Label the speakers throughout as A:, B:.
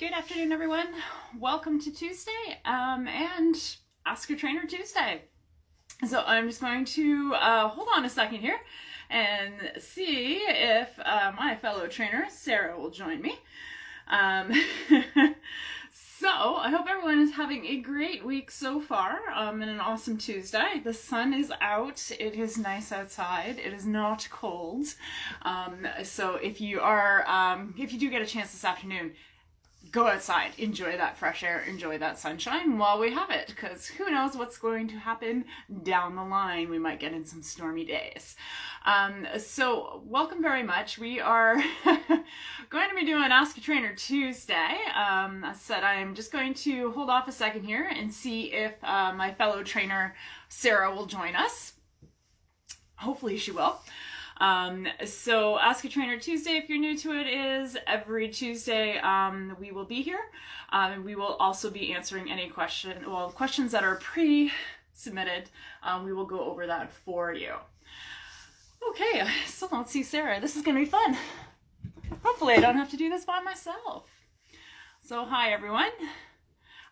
A: Good afternoon, everyone. Welcome to Tuesday and Ask Your Trainer Tuesday. So I'm just going to hold on a second here and see if my fellow trainer, Sarah, will join me. So I hope everyone is having a great week so far and an awesome Tuesday. The sun is out. It is nice outside. It is not cold. So if you do get a chance this afternoon, go outside, enjoy that fresh air, enjoy that sunshine while we have it, because who knows what's going to happen down the line. We might get in some stormy days. So welcome very much. We are going to be doing Ask a Trainer Tuesday. As I said, I'm just going to hold off a second here and see if my fellow trainer Sarah will join us. Hopefully she will. So Ask a Trainer Tuesday, if you're new to it, is every Tuesday we will be here. We will also be answering any questions that are pre-submitted. We will go over that for you. Okay, so let's see Sarah. This is going to be fun. Hopefully I don't have to do this by myself. So hi everyone.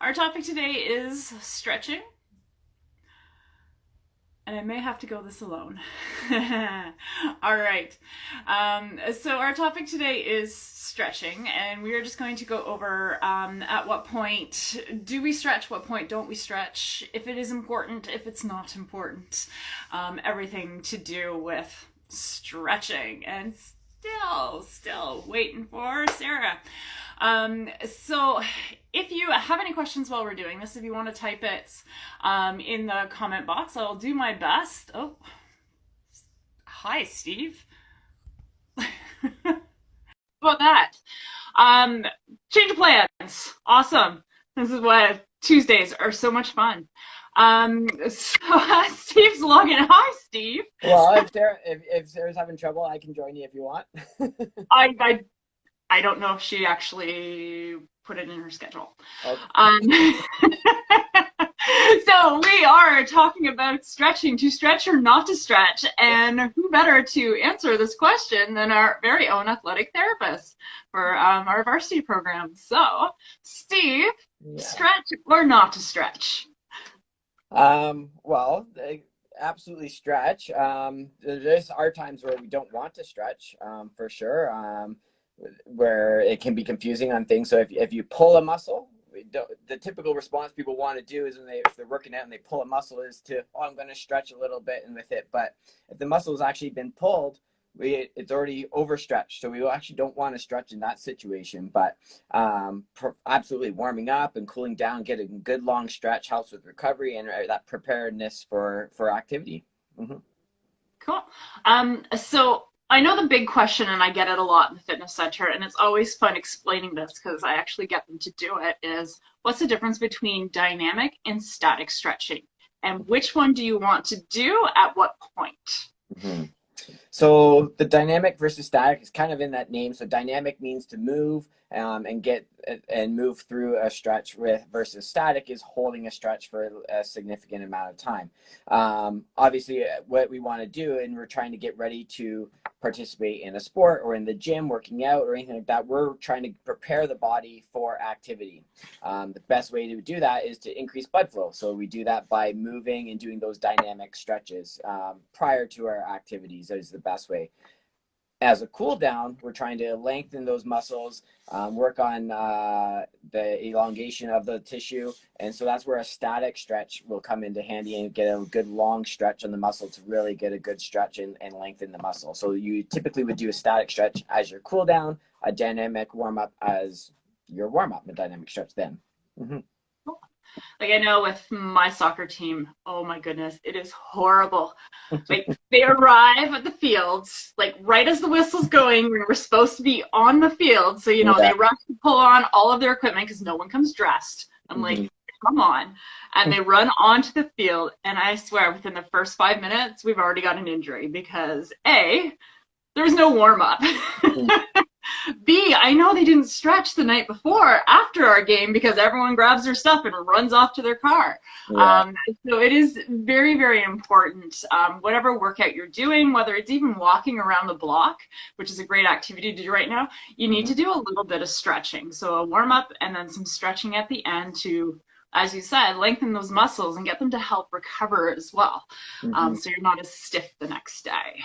A: Our topic today is stretching. And I may have to go this alone. All right. So our topic today is stretching, and we are just going to go over at what point do we stretch, what point don't we stretch, if it is important, if it's not important, everything to do with stretching. And still waiting for Sarah. So if you have any questions while we're doing this, if you want to type it in the comment box, I'll do my best. Oh, hi, Steve. About that. Change of plans. Awesome. This is why Tuesdays are so much fun. So Steve's logging. Hi, Steve.
B: Well, if Sarah's having trouble, I can join you if you want.
A: I don't know if she actually put it in her schedule.
B: Okay.
A: So we are talking about stretching, to stretch or not to stretch, and who better to answer this question than our very own athletic therapist for our varsity program. So, Steve, stretch or not to stretch?
B: Well, absolutely stretch. There are times where we don't want to stretch, for sure, where it can be confusing on things. So if you pull a muscle, the typical response people want to do is if they're working out and they pull a muscle is to, I'm going to stretch a little bit and with it. But if the muscle has actually been pulled, it's already overstretched. So we actually don't want to stretch in that situation. But absolutely warming up and cooling down, getting a good long stretch helps with recovery and that preparedness for activity. Mm-hmm.
A: Cool. So I know the big question, and I get it a lot in the fitness center, and it's always fun explaining this because I actually get them to do it, is what's the difference between dynamic and static stretching? And which one do you want to do at what point?
B: Mm-hmm. So the dynamic versus static is kind of in that name. So dynamic means to move and move through a stretch, versus static is holding a stretch for a significant amount of time. Obviously, what we want to do, and we're trying to get ready to participate in a sport or in the gym, working out or anything like that, we're trying to prepare the body for activity. The best way to do that is to increase blood flow. So we do that by moving and doing those dynamic stretches prior to our activities. That is the best way. As a cool down, we're trying to lengthen those muscles, work on the elongation of the tissue. And so that's where a static stretch will come into handy and get a good long stretch on the muscle to really get a good stretch and lengthen the muscle. So you typically would do a static stretch as your cool down, a dynamic warm up as your warm up, a dynamic stretch then. Mm-hmm.
A: Like I know with my soccer team, oh my goodness, it is horrible. Like they arrive at the fields, like right as the whistle's going, we're supposed to be on the field. So, they rush to pull on all of their equipment because no one comes dressed. I'm like, come on. And they run onto the field. And I swear within the first 5 minutes, we've already got an injury because A, there's no warm up. B, I know they didn't stretch the night before after our game because everyone grabs their stuff and runs off to their car.
B: Yeah.
A: So it is very, very important. Whatever workout you're doing, whether it's even walking around the block, which is a great activity to do right now, you need to do a little bit of stretching. So a warm up and then some stretching at the end to, as you said, lengthen those muscles and get them to help recover as well.
B: Mm-hmm.
A: So you're not as stiff the next day.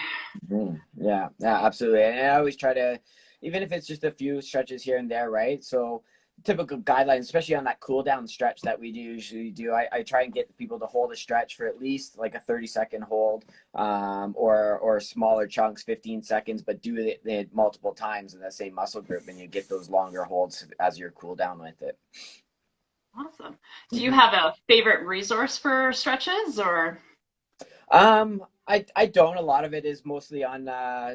B: Mm-hmm. Yeah, yeah, absolutely. And I always try to, even if it's just a few stretches here and there, right? So typical guidelines, especially on that cool down stretch that we usually do, I try and get people to hold a stretch for at least like a 30-second hold, or smaller chunks, 15 seconds, but do it multiple times in the same muscle group, and you get those longer holds as your cool down with it.
A: Awesome. Do you have a favorite resource for stretches or?
B: I don't. A lot of it is mostly on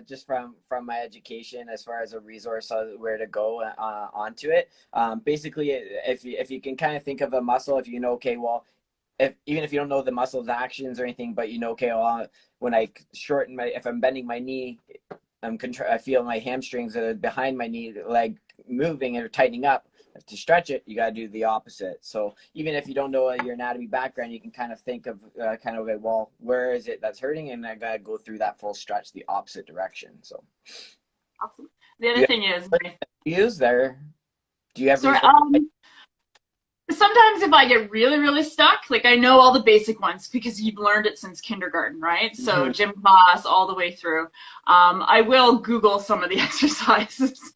B: just from my education as far as a resource where to go onto it. Basically, if you can kind of think of a muscle, if you know, okay, well, even if you don't know the muscle's actions or anything, but you know, okay, well, when I shorten if I'm bending my knee, I feel my hamstrings behind my knee leg moving or tightening up. To stretch it, you got to do the opposite. So even if you don't know your anatomy background, you can kind of think of well, where is it that's hurting, and I got to go through that full stretch the opposite direction. So
A: awesome. The other thing is,
B: do you have
A: sorry,
B: resources?
A: sometimes if I get really, really stuck, like I know all the basic ones because you've learned it since kindergarten, right? So gym class all the way through. I will Google some of the exercises.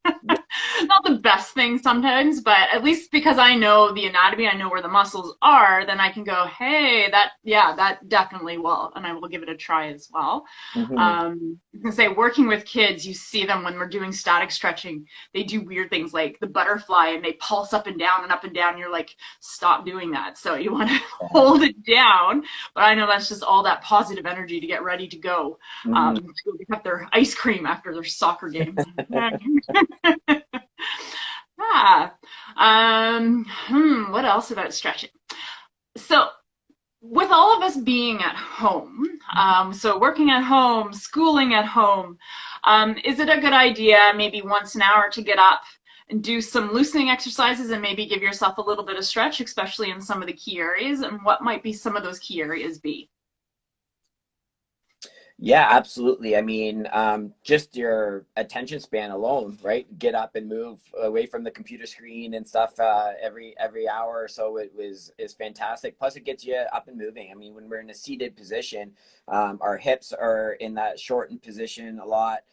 A: Not the best thing sometimes, but at least because I know the anatomy, I know where the muscles are, then I can go, hey, that definitely will, and I will give it a try as well.
B: Mm-hmm.
A: I was gonna say, working with kids, you see them when we're doing static stretching, they do weird things like the butterfly and they pulse up and down and up and down. You're like, stop doing that. So you want to hold it down, but I know that's just all that positive energy to get ready to go, to go pick up their ice cream after their soccer game. Yeah. What else about stretching? So with all of us being at home, so working at home, schooling at home, is it a good idea maybe once an hour to get up and do some loosening exercises and maybe give yourself a little bit of stretch, especially in some of the key areas? And what might be some of those key areas be?
B: Yeah, absolutely. I mean, just your attention span alone, right? Get up and move away from the computer screen and stuff every hour or so. Is fantastic. Plus, it gets you up and moving. I mean, when we're in a seated position, our hips are in that shortened position a lot.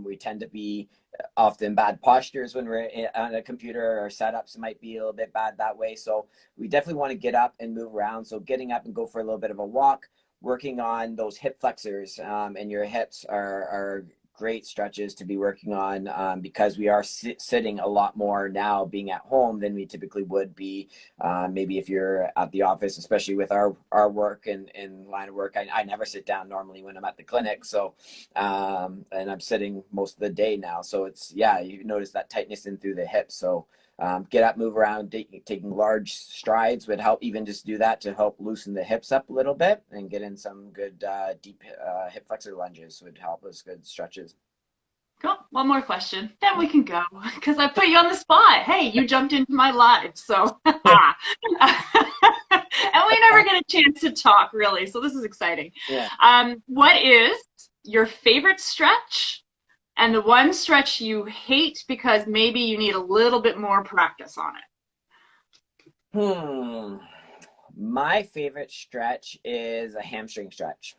B: We tend to be often bad postures when we're on a computer. Our setups might be a little bit bad that way. So we definitely want to get up and move around. So getting up and go for a little bit of a walk, working on those hip flexors, and your hips are great stretches to be working on, because we are sitting a lot more now being at home than we typically would be, maybe if you're at the office, especially with our work and line of work. I never sit down normally when I'm at the clinic, so and I'm sitting most of the day now, so it's, yeah, you notice that tightness in through the hips. So get up, move around, taking large strides would help. Even just do that to help loosen the hips up a little bit and get in some good deep hip flexor lunges would help us, good stretches.
A: Cool. One more question, then we can go because I put you on the spot. Hey, you jumped into my live, so and we never get a chance to talk really, so this is exciting.
B: Yeah.
A: What is your favorite stretch and the one stretch you hate because maybe you need a little bit more practice on
B: it? My favorite stretch is a hamstring stretch.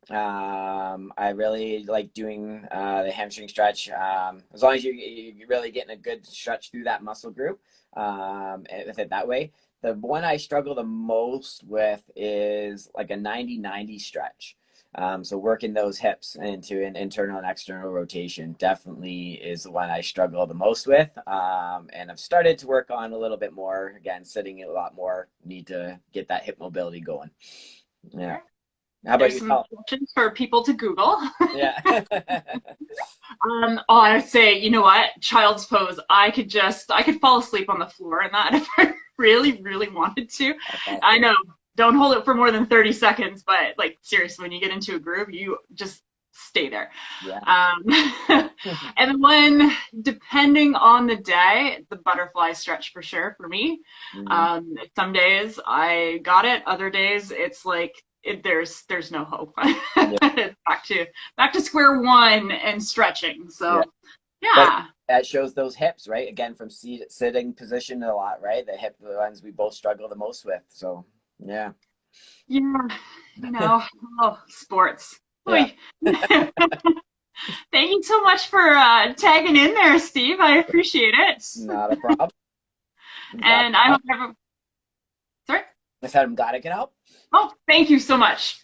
B: I really like doing the hamstring stretch, as long as you're really getting a good stretch through that muscle group, with it that way. The one I struggle the most with is like a 90-90 stretch. So working those hips into an internal and external rotation definitely is the one I struggle the most with. And I've started to work on a little bit more. Again, sitting a lot more, need to get that hip mobility going. Yeah. How about
A: There's
B: you?
A: some questions for people to Google.
B: Yeah.
A: I'd say, you know what, child's pose. I could fall asleep on the floor in that if I really, really wanted to. I know, don't hold it for more than 30 seconds, but like seriously, when you get into a groove, you just stay there.
B: Yeah.
A: And when, depending on the day, the butterfly stretch for sure for me.
B: Mhm.
A: Some days I got it, other days it's like there's no hope.
B: Yeah.
A: It's back to square one and stretching.
B: Yeah.
A: So
B: But
A: yeah.
B: that shows those hips, right? Again, from sitting position a lot, right? The hip, the ones we both struggle the most with. So, yeah.
A: Yeah, oh, sports.
B: Yeah.
A: Oy. Thank you so much for tagging in there, Steve. I appreciate it.
B: Not a problem. I'm glad.
A: And I hope everyone. Sorry.
B: I said I'm glad I could help.
A: Oh, thank you so much.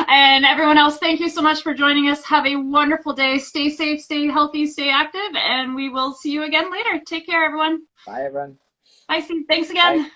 A: And everyone else, thank you so much for joining us. Have a wonderful day. Stay safe, stay healthy, stay active, and we will see you again later. Take care, everyone.
B: Bye, everyone.
A: Bye, Steve. Thanks
B: Bye.
A: again.